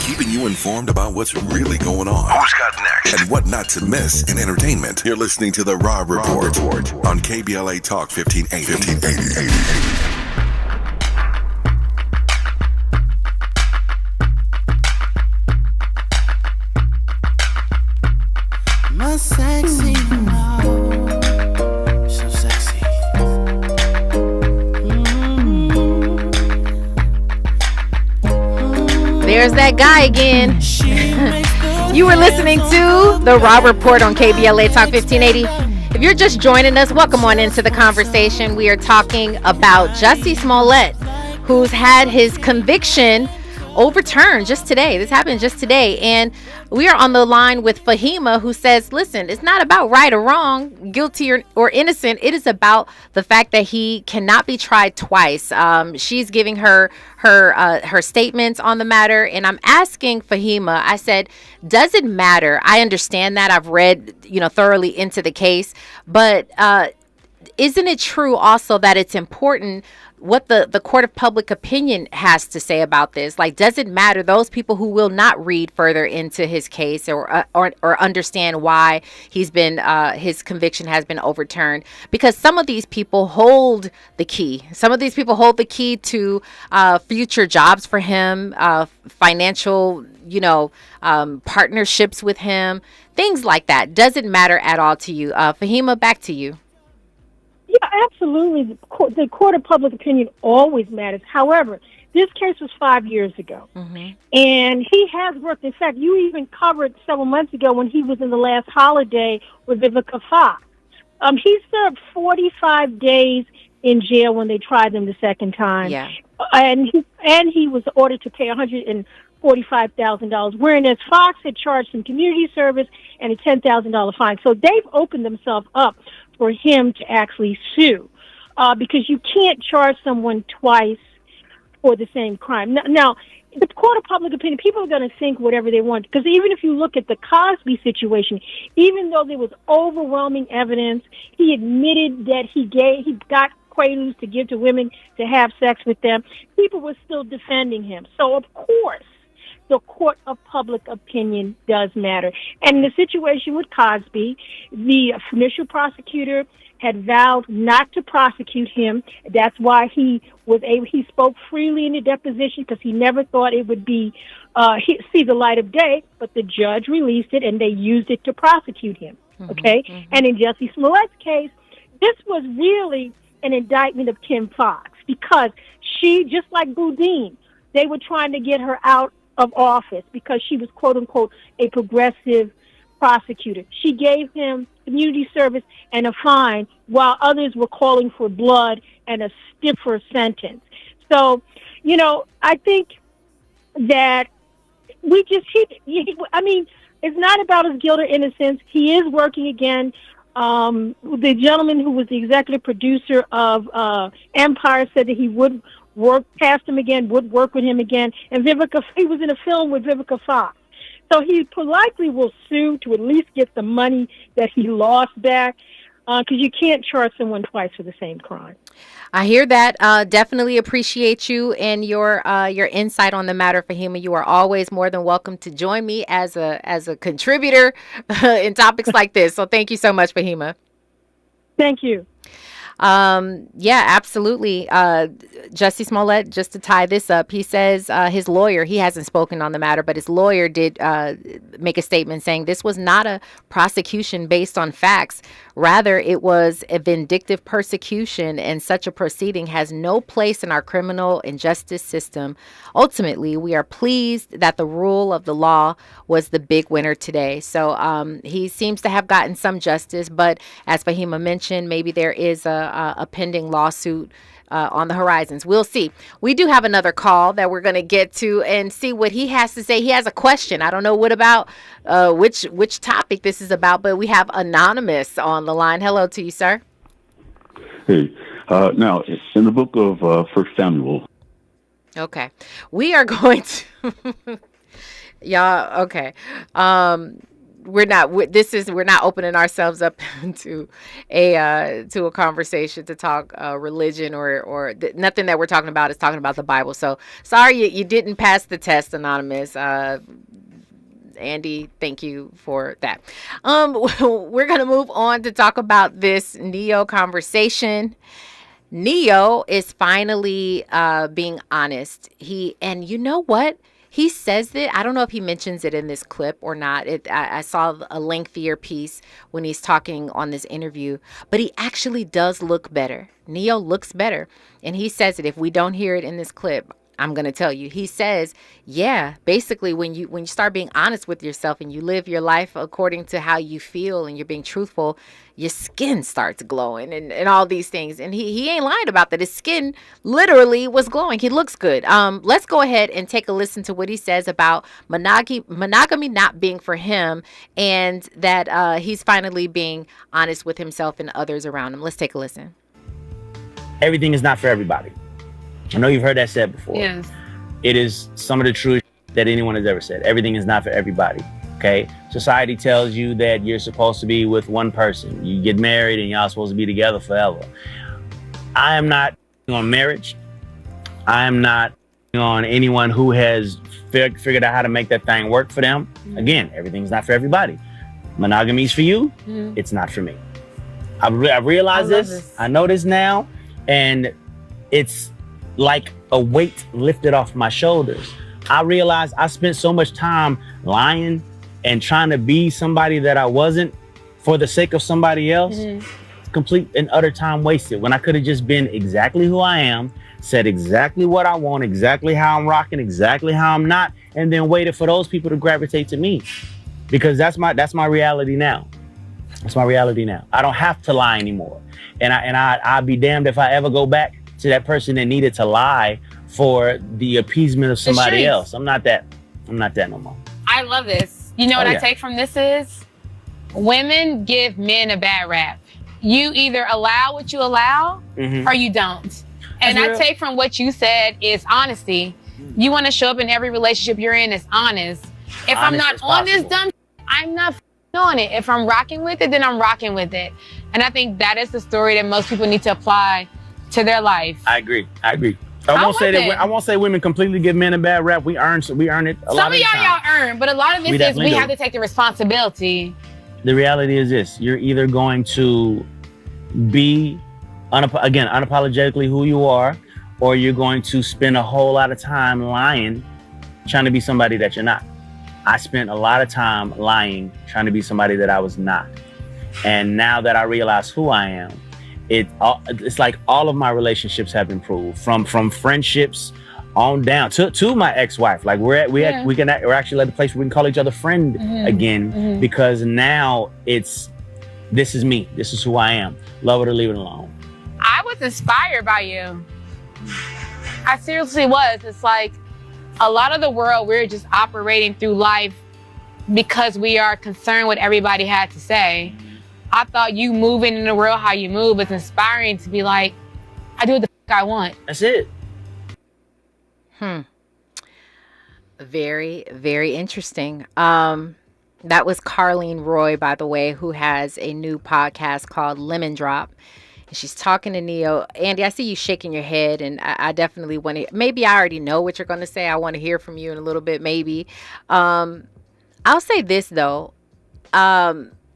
Keeping you informed about what's really going on. Who's got next? And what not to miss in entertainment. You're listening to The Rob Report on KBLA Talk 1580. My sexy so sexy. There's that guy again. You were listening to The Raw Report on KBLA Talk 1580. If you're just joining us, welcome on into the conversation. We are talking about Jussie Smollett, who's had his conviction overturned just today. This happened just today. And we are on the line with Fahima, who says, listen, it's not about right or wrong, guilty or innocent. It is about the fact that he cannot be tried twice. She's giving her statements on the matter. And I'm asking Fahima, I said, does it matter? I understand that. I've read, thoroughly into the case. But isn't it true also that it's important what the court of public opinion has to say about this? Like, does it matter those people who will not read further into his case or understand why he's been his conviction has been overturned? Because some of these people hold the key. Some of these people hold the key to future jobs for him, financial, partnerships with him, things like that. Does it matter at all to you? Fahima, back to you. Yeah, absolutely. The court of public opinion always matters. However, this case was 5 years ago. Mm-hmm. And he has worked. In fact, you even covered several months ago when he was in the last holiday with Vivica Fox. He served 45 days in jail when they tried him the second time. Yeah. And he was ordered to pay $145,000, whereas Fox had charged him community service and a $10,000 fine. So they've opened themselves up for him to actually sue, because you can't charge someone twice for the same crime. Now, the court of public opinion, people are going to think whatever they want, because even if you look at the Cosby situation, even though there was overwhelming evidence, he admitted that he got quaaludes to give to women to have sex with them, people were still defending him. So, of course, the court of public opinion does matter. And in the situation with Cosby, the initial prosecutor had vowed not to prosecute him. That's why he spoke freely in the deposition, because he never thought it would see the light of day, but the judge released it and they used it to prosecute him. Okay? Mm-hmm. And in Jussie Smollett's case, this was really an indictment of Kim Fox, because she, just like Boudin, they were trying to get her out of office because she was, quote unquote, a progressive prosecutor. She gave him community service and a fine, while others were calling for blood and a stiffer sentence. So, I think that it's not about his guilt or innocence. He is working again. The gentleman who was the executive producer of Empire said that he would work past him again, would work with him again. And he was in a film with Vivica Fox. So he politely will sue to at least get the money that he lost back, because you can't charge someone twice for the same crime. I hear that. Definitely appreciate you and your insight on the matter, Fahima. You are always more than welcome to join me as a contributor in topics like this. So thank you so much, Fahima. Thank you. Yeah, absolutely. Jussie Smollett, just to tie this up, he says his lawyer, he hasn't spoken on the matter, but his lawyer did make a statement saying this was not a prosecution based on facts. Rather, it was a vindictive persecution, and such a proceeding has no place in our criminal and justice system. Ultimately, we are pleased that the rule of the law was the big winner today. So he seems to have gotten some justice, but as Fahima mentioned, maybe there is a pending lawsuit on the horizons. We'll see. We do have another call that we're going to get to and see what he has to say. He has a question. I don't know what about which topic this is about, but we have Anonymous on the line. Hello to you, sir. Hey, now in the book of 1 Samuel. Okay, we are going to. Y'all, okay. We're not opening ourselves up to a conversation to talk religion or nothing that we're talking about is talking about the Bible. So sorry you didn't pass the test, Anonymous. Andy, thank you for that. We're gonna move on to talk about this Neo conversation. Neo is finally being honest. And you know what? He says that, I don't know if he mentions it in this clip or not. I saw a lengthier piece when he's talking on this interview, but he actually does look better. Neo looks better. And he says it. If we don't hear it in this clip, I'm going to tell you. He says, yeah, basically when you start being honest with yourself and you live your life according to how you feel and you're being truthful, your skin starts glowing and all these things. And he ain't lying about that. His skin literally was glowing. He looks good. Let's go ahead and take a listen to what he says about monogamy not being for him, and that he's finally being honest with himself and others around him. Let's take a listen. Everything is not for everybody. I know you've heard that said before. Yes. It is some of the truth that anyone has ever said. Everything is not for everybody. Okay. Society tells you that you're supposed to be with one person. You get married and y'all supposed to be together forever. I am not on marriage. I am not on anyone who has figured out how to make that thing work for them. Mm-hmm. Again, everything's not for everybody. Monogamy is for you. Mm-hmm. It's not for me. I realize this. I know this now. And it's like a weight lifted off my shoulders. I realized I spent so much time lying and trying to be somebody that I wasn't for the sake of somebody else. Mm-hmm. Complete and utter time wasted when I could have just been exactly who I am, said exactly what I want, exactly how I'm rocking, exactly how I'm not, and then waited for those people to gravitate to me. Because that's my reality now. That's my reality now. I don't have to lie anymore. And I'd be damned if I ever go back to that person that needed to lie for the appeasement of somebody else. I'm not that no more. I love this. You know what I take from this is women give men a bad rap. You either allow what you allow or you don't. And I take from what you said is honesty. You want to show up in every relationship you're in as honest. If I'm not on this dumb, I'm not on it. If I'm rocking with it, then I'm rocking with it. And I think that is the story that most people need to apply to their life. I agree. I won't say women completely give men a bad rap. We earn it a lot of the time. Some of y'all earn, but a lot of this is we have to take the responsibility. The reality is this: you're either going to be unapologetically who you are, or you're going to spend a whole lot of time lying, trying to be somebody that you're not. I spent a lot of time lying, trying to be somebody that I was not. And now that I realize who I am, it's like all of my relationships have improved from friendships on down to my ex-wife. Like we're actually at the place where we can call each other friend again, because now this is me. This is who I am. Love it or leave it alone. I was inspired by you. I seriously was. It's like a lot of the world, we're just operating through life because we are concerned what everybody had to say. I thought you moving in the world how you move is inspiring to be like, I do what the I want. That's it. Very, very interesting. That was Carlene Roy, by the way, who has a new podcast called Lemon Drop. And she's talking to Neo. Andy, I see you shaking your head, and I definitely want to, maybe I already know what you're going to say. I want to hear from you in a little bit, maybe. I'll say this, though.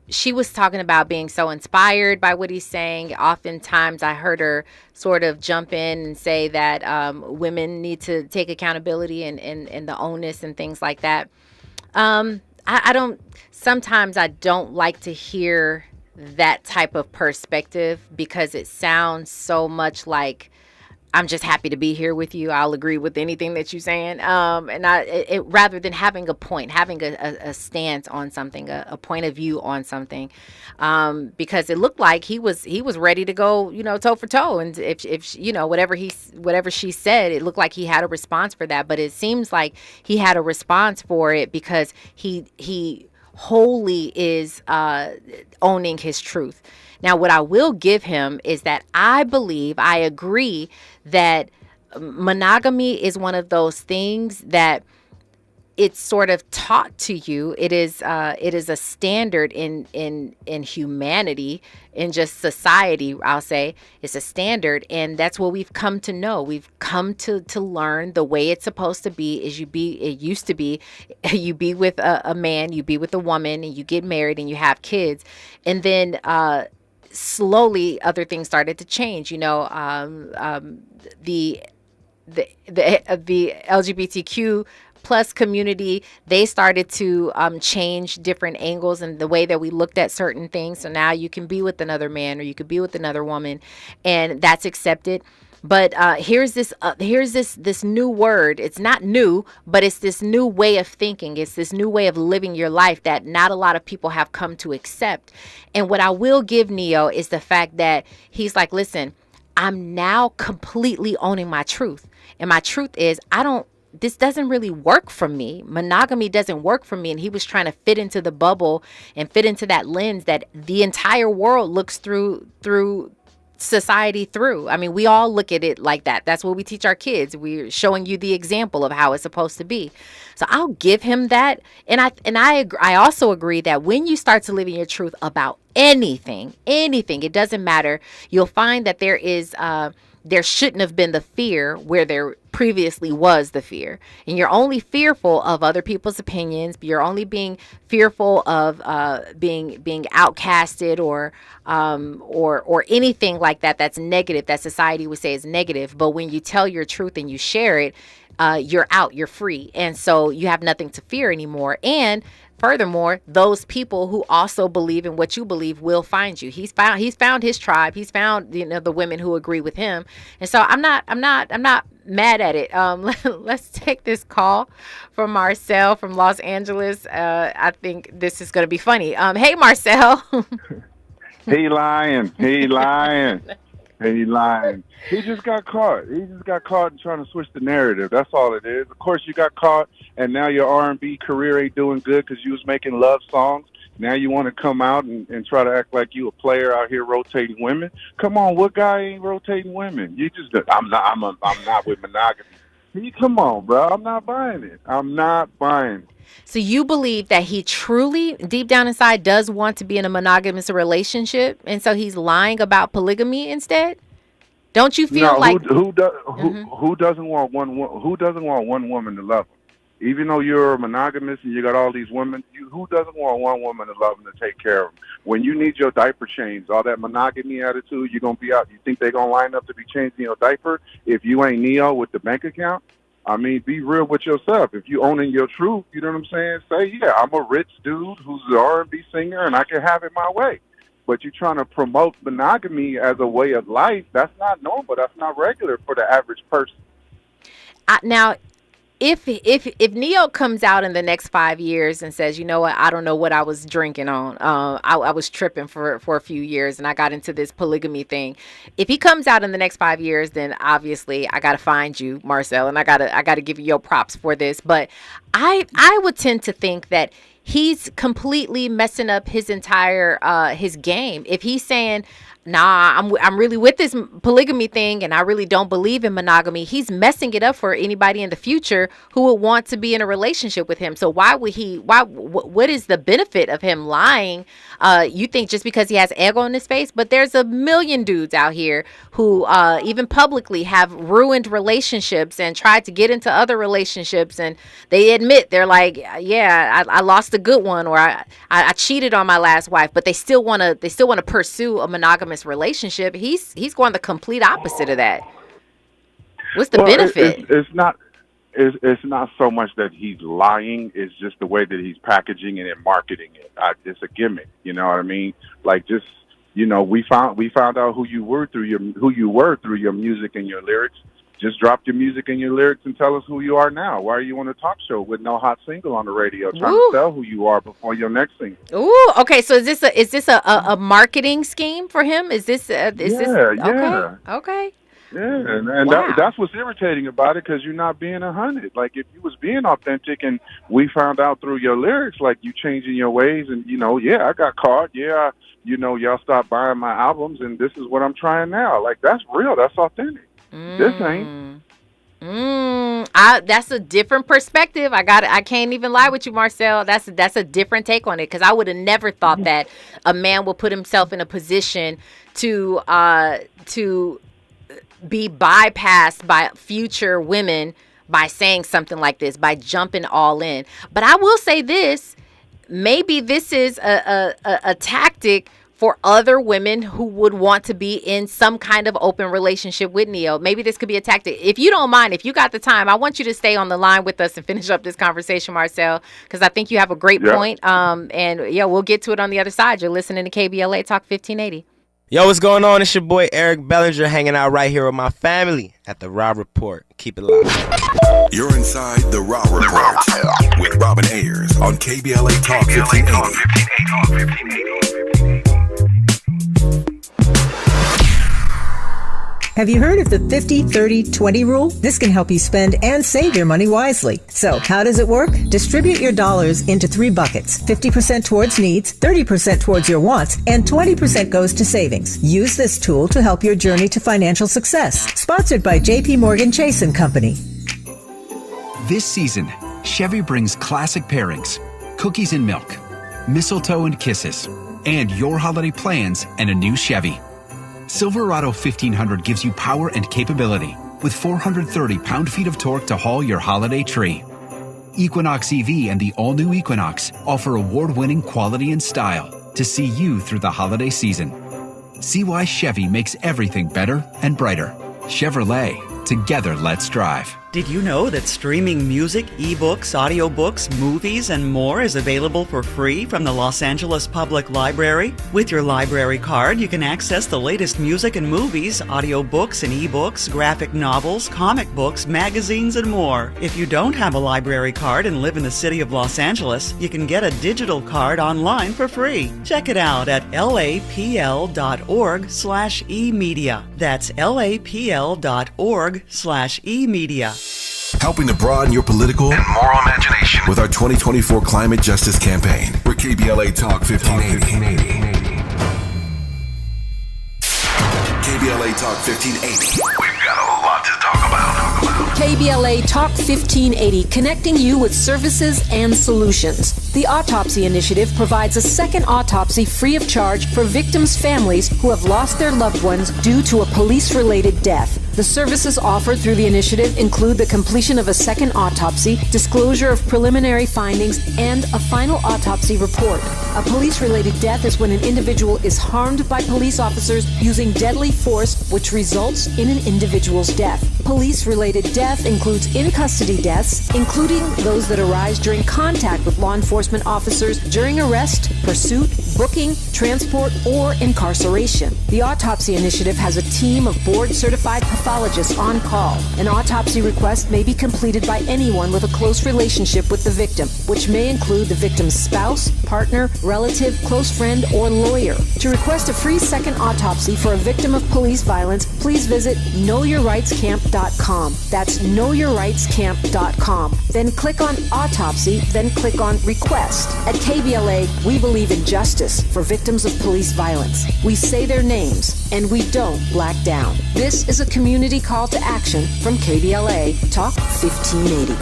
She was talking about being so inspired by what he's saying. Oftentimes I heard her sort of jump in and say that women need to take accountability and the onus and things like that. Sometimes I don't like to hear that type of perspective because it sounds so much like I'm just happy to be here with you. I'll agree with anything that you're saying. And rather than having a point, having a stance on something, a point of view on something, because it looked like he was ready to go, toe for toe. And if whatever she said, it looked like he had a response for that. But it seems like he had a response for it because he wholly is owning his truth. Now, what I will give him is that I agree that monogamy is one of those things that it's sort of taught to you. It is a standard in humanity, in just society. I'll say it's a standard, and that's what we've come to know. We've come to learn the way it's supposed to be. It used to be, you be with a man, you be with a woman, and you get married and you have kids, and then slowly other things started to change. The LGBTQ plus community, they started to change different angles and the way that we looked at certain things. So now you can be with another man or you could be with another woman, and that's accepted. But here's this new word. It's not new, but it's this new way of thinking. It's this new way of living your life that not a lot of people have come to accept. And what I will give Neo is the fact that he's like, listen, I'm now completely owning my truth. And my truth is, this doesn't really work for me. Monogamy doesn't work for me. And he was trying to fit into the bubble and fit into that lens that the entire world looks through society through. I mean, we all look at it like that. That's what we teach our kids. We're showing you the example of how it's supposed to be. So I'll give him that. And I also agree that when you start to live in your truth about anything, it doesn't matter. You'll find that there shouldn't have been the fear where there previously was the fear. And you're only fearful of other people's opinions. You're only being fearful of being outcasted or anything like that that's negative, that society would say is negative. But when you tell your truth and you share it, you're out, you're free. And so you have nothing to fear anymore. And furthermore, those people who also believe in what you believe will find you. He's found his tribe. He's found, the women who agree with him. And so I'm not mad at it. Let's take this call from Marcel from Los Angeles. I think this is going to be funny. Hey, Marcel. He lying. He just got caught. In trying to switch the narrative. That's all it is. Of course, you got caught, and now your R&B career ain't doing good because you was making love songs. Now you want to come out and try to act like you a player out here rotating women. Come on, what guy ain't rotating women? You just, I'm not with monogamy. Come on, bro. I'm not buying it. So you believe that he truly, deep down inside, does want to be in a monogamous relationship, and so he's lying about polygamy instead? Don't you feel like who doesn't want one woman to love him? Even though you're a monogamous and you got all these women, who doesn't want one woman to love him, to take care of him? When you need your diaper changed, all that monogamy attitude, you're gonna be out. You think they're gonna line up to be changing your diaper if you ain't Neo with the bank account? I mean, be real with yourself. If you owning your truth, you know what I'm saying? Say, yeah, I'm a rich dude who's an R&B singer and I can have it my way. But you're trying to promote monogamy as a way of life. That's not normal. That's not regular for the average person. Now, if Neo comes out in the next 5 years and says, you know what, I don't know what I was drinking on. I was tripping for a few years and I got into this polygamy thing. If he comes out in the next 5 years, then obviously I got to find you, Marcel, and I got to give you your props for this. But I would tend to think that he's completely messing up his entire his game. If he's saying, nah, I'm really with this polygamy thing and I really don't believe in monogamy, he's messing it up for anybody in the future who would want to be in a relationship with him. So what is the benefit of him lying? You think just because he has egg on his face? But there's a million dudes out here who even publicly have ruined relationships and tried to get into other relationships, and they admit, they're like, yeah, I lost a good one, or I cheated on my last wife, but they still want to pursue a monogamous relationship. He's going the complete opposite of that. What's the benefit? It's not so much that he's lying. It's just the way that he's packaging it and marketing it. It's a gimmick. You know what I mean? Like, just, we found out who you were through your music and your lyrics. Just drop your music and your lyrics and tell us who you are now. Why are you on a talk show with no hot single on the radio trying to tell who you are before your next single? Ooh, okay. So is this a marketing scheme for him? Is this yeah. Okay. Yeah, and wow. That's what's irritating about it, because you're not being 100. Like, if you was being authentic and we found out through your lyrics, like, you changing your ways and, I got caught. Yeah, y'all stopped buying my albums and this is what I'm trying now. Like, that's real. That's authentic. This ain't. That's a different perspective. I can't even lie with you, Marcel. That's a different take on it, because I would have never thought that a man will put himself in a position to be bypassed by future women by saying something like this, by jumping all in. But I will say this, maybe this is a tactic for other women who would want to be in some kind of open relationship with Neo. Maybe this could be a tactic. If you don't mind, if you got the time, I want you to stay on the line with us and finish up this conversation, Marcel, because I think you have a great point. And we'll get to it on the other side. You're listening to KBLA Talk 1580. Yo, what's going on? It's your boy Eric Bellinger hanging out right here with my family at the Raw Report. Keep it locked. You're inside the Raw Report with Robin Ayers on KBLA Talk 1580. Have you heard of the 50-30-20 rule? This can help you spend and save your money wisely. So, how does it work? Distribute your dollars into 3 buckets. 50% towards needs, 30% towards your wants, and 20% goes to savings. Use this tool to help your journey to financial success. Sponsored by JP Morgan Chase & Company. This season, Chevy brings classic pairings, cookies and milk, mistletoe and kisses, and your holiday plans and a new Chevy. Silverado 1500 gives you power and capability with 430 pound-feet of torque to haul your holiday tree. Equinox EV and the all-new Equinox offer award-winning quality and style to see you through the holiday season. See why Chevy makes everything better and brighter. Chevrolet, together let's drive. Did you know that streaming music, ebooks, audiobooks, movies, and more is available for free from the Los Angeles Public Library? With your library card, you can access the latest music and movies, audiobooks and ebooks, graphic novels, comic books, magazines, and more. If you don't have a library card and live in the city of Los Angeles, you can get a digital card online for free. Check it out at lapl.org/emedia. That's lapl.org/emedia. Helping to broaden your political and moral imagination with our 2024 Climate Justice Campaign. We're KBLA Talk 1580. KBLA Talk 1580. We've got a lot to talk about. KBLA Talk 1580, connecting you with services and solutions. The Autopsy Initiative provides a second autopsy free of charge for victims' families who have lost their loved ones due to a police-related death. The services offered through the initiative include the completion of a second autopsy, disclosure of preliminary findings, and a final autopsy report. A police-related death is when an individual is harmed by police officers using deadly force, which results in an individual's death. Police-related death includes in-custody deaths, including those that arise during contact with law enforcement officers during arrest, pursuit, booking, transport, or incarceration. The Autopsy Initiative has a team of board-certified pathologists on call. An autopsy request may be completed by anyone with a close relationship with the victim, which may include the victim's spouse, partner, relative, close friend, or lawyer. To request a free second autopsy for a victim of police violence, please visit knowyourrightscamp.com. That's knowyourrightscamp.com. Then click on Autopsy, then click on Request. At KBLA, we believe in justice for victims of police violence. We say their names, and we don't black down. This is a community call to action from KBLA Talk 1580.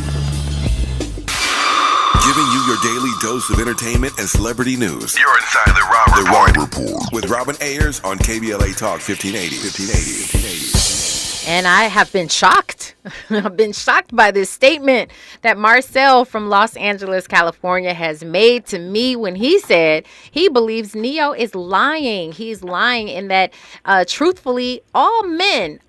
Giving you your daily dose of entertainment and celebrity news. You're inside the Raw Report with Robin Ayers on KBLA Talk 1580. And I have been shocked. I've been shocked by this statement that Marcel from Los Angeles, California has made to me when he said he believes Neo is lying. He's lying in that, truthfully, all men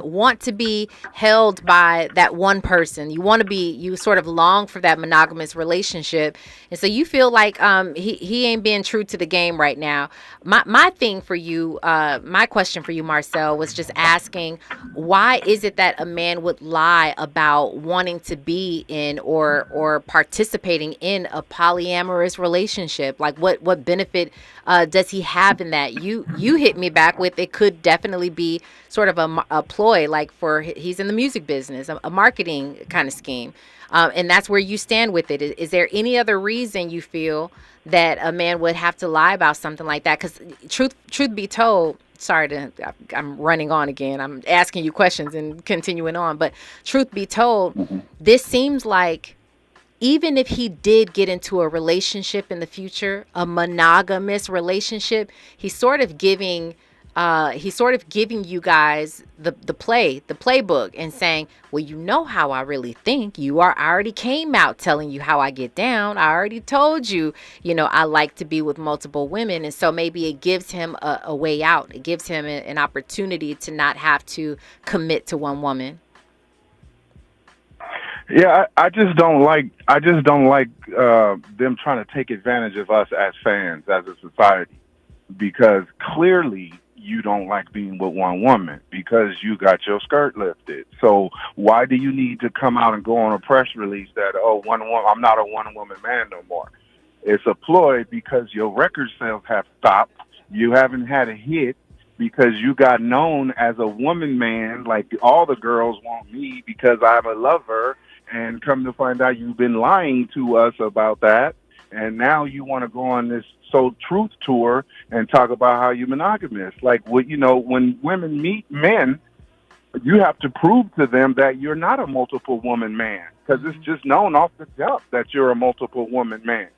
want to be held by that one person. You sort of long for that monogamous relationship. And so you feel like he ain't being true to the game right now. My thing for you, my question for you, Marcel, was just asking, why is it that a man would lie about wanting to be in or participating in a polyamorous relationship? Like what benefit does he have in that? You hit me back with it could definitely be sort of a ploy, like he's in the music business, a marketing kind of scheme. And that's where you stand with it. Is there any other reason you feel that a man would have to lie about something like that? Because truth be told, I'm running on again. I'm asking you questions and continuing on. But truth be told, this seems like even if he did get into a relationship in the future, a monogamous relationship, he's sort of giving you guys the playbook and saying, well, you know how I really think. I already came out telling you how I get down. I already told you, I like to be with multiple women. And so maybe it gives him a way out. It gives him an opportunity to not have to commit to one woman. Yeah, I just don't like them trying to take advantage of us as fans, as a society. because clearly you don't like being with one woman because you got your skirt lifted. So why do you need to come out and go on a press release that, I'm not a one-woman man no more? It's a ploy because your record sales have stopped. You haven't had a hit because you got known as a woman man, like all the girls want me because I'm a lover, and come to find out you've been lying to us about that, and now you want to go on this truth tour and talk about how you're monogamous. Like, when women meet men, you have to prove to them that you're not a multiple woman man, because it's just known off the jump that you're a multiple woman man,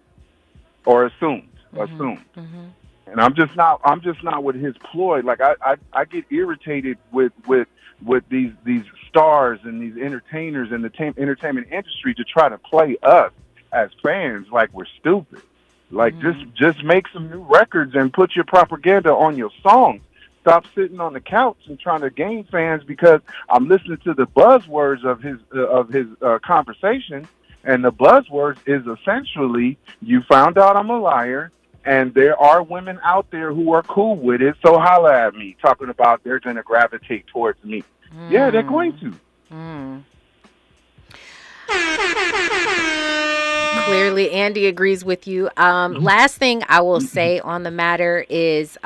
or assumed. And I'm just not with his ploy. Like I get irritated with these stars and these entertainers in the entertainment industry to try to play us as fans like we're stupid. Like just make some new records and put your propaganda on your songs. Stop sitting on the couch and trying to gain fans because I'm listening to the buzzwords of his conversation, and the buzzwords is essentially, you found out I'm a liar, and there are women out there who are cool with it, so holla at me, talking about they're going to gravitate towards me. Yeah, they're going to. Clearly, Andy agrees with you. Last thing I will say on the matter is,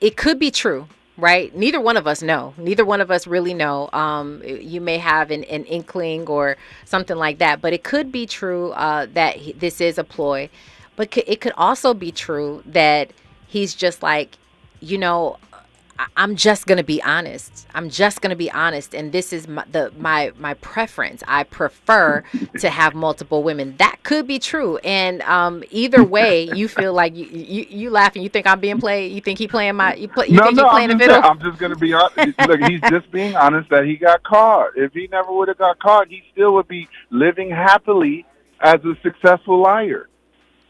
it could be true, right? Neither one of us know. Neither one of us really know. You may have an inkling or something like that, but it could be true that this is a ploy. But it could also be true that he's just like, I'm just going to be honest. I'm just going to be honest. And this is my preference. I prefer to have multiple women. That could be true. And either way, you feel like you laughing. You think I'm being played? You think he playing playing the fiddle? I'm just going to be honest. Look, he's just being honest that he got caught. If he never would have got caught, he still would be living happily as a successful liar.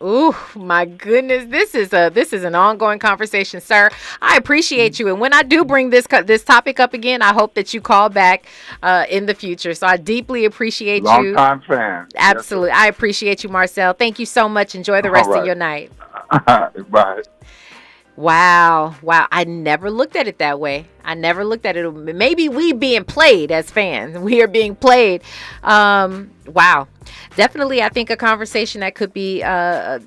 Ooh, my goodness. This is an ongoing conversation, sir. I appreciate you. And when I do bring this topic up again, I hope that you call back in the future. So I deeply appreciate you. Long-time fan. Absolutely. Yes, I appreciate you, Marcel. Thank you so much. Enjoy the rest of your night. Bye. Wow. I never looked at it that way. I never looked at it. Maybe we being played as fans. We are being played. Wow. Definitely, I think a conversation that could be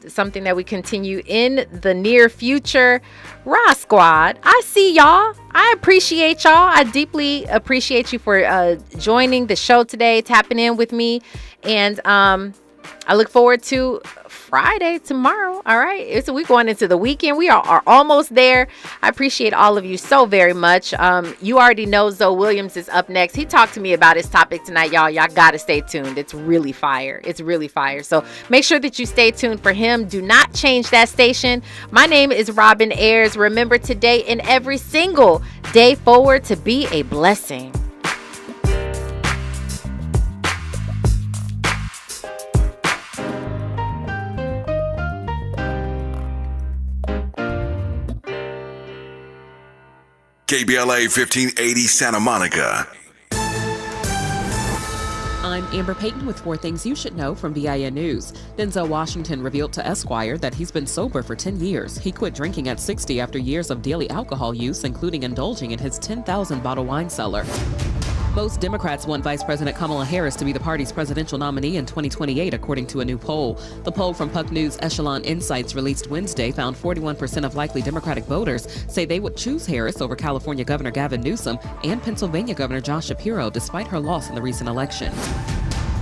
something that we continue in the near future. Raw Squad, I see y'all. I appreciate y'all. I deeply appreciate you for joining the show today, tapping in with me. And I look forward to Friday tomorrow. All right. So we're going into the weekend. We are almost there. I appreciate all of you so very much. You already know Zoe Williams is up next. He talked to me about his topic tonight, y'all. Y'all got to stay tuned. It's really fire. It's really fire. So make sure that you stay tuned for him. Do not change that station. My name is Robin Ayers. Remember, today and every single day forward to be a blessing. KBLA 1580 Santa Monica. I'm Amber Payton with 4 things you should know from BIN News. Denzel Washington revealed to Esquire that he's been sober for 10 years. He quit drinking at 60 after years of daily alcohol use, including indulging in his 10,000 bottle wine cellar. Most Democrats want Vice President Kamala Harris to be the party's presidential nominee in 2028, according to a new poll. The poll from Puck News Echelon Insights released Wednesday found 41% of likely Democratic voters say they would choose Harris over California Governor Gavin Newsom and Pennsylvania Governor Josh Shapiro, despite her loss in the recent election.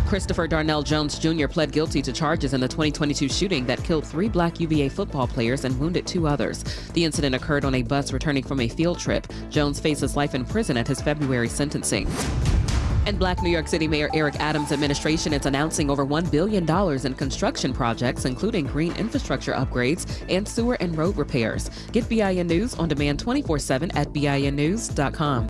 Christopher Darnell Jones Jr. pled guilty to charges in the 2022 shooting that killed 3 black UVA football players and wounded 2 others. The incident occurred on a bus returning from a field trip. Jones faces life in prison at his February sentencing. And Black New York City Mayor Eric Adams' administration is announcing over $1 billion in construction projects, including green infrastructure upgrades and sewer and road repairs. Get BIN News on demand 24/7 at BINnews.com.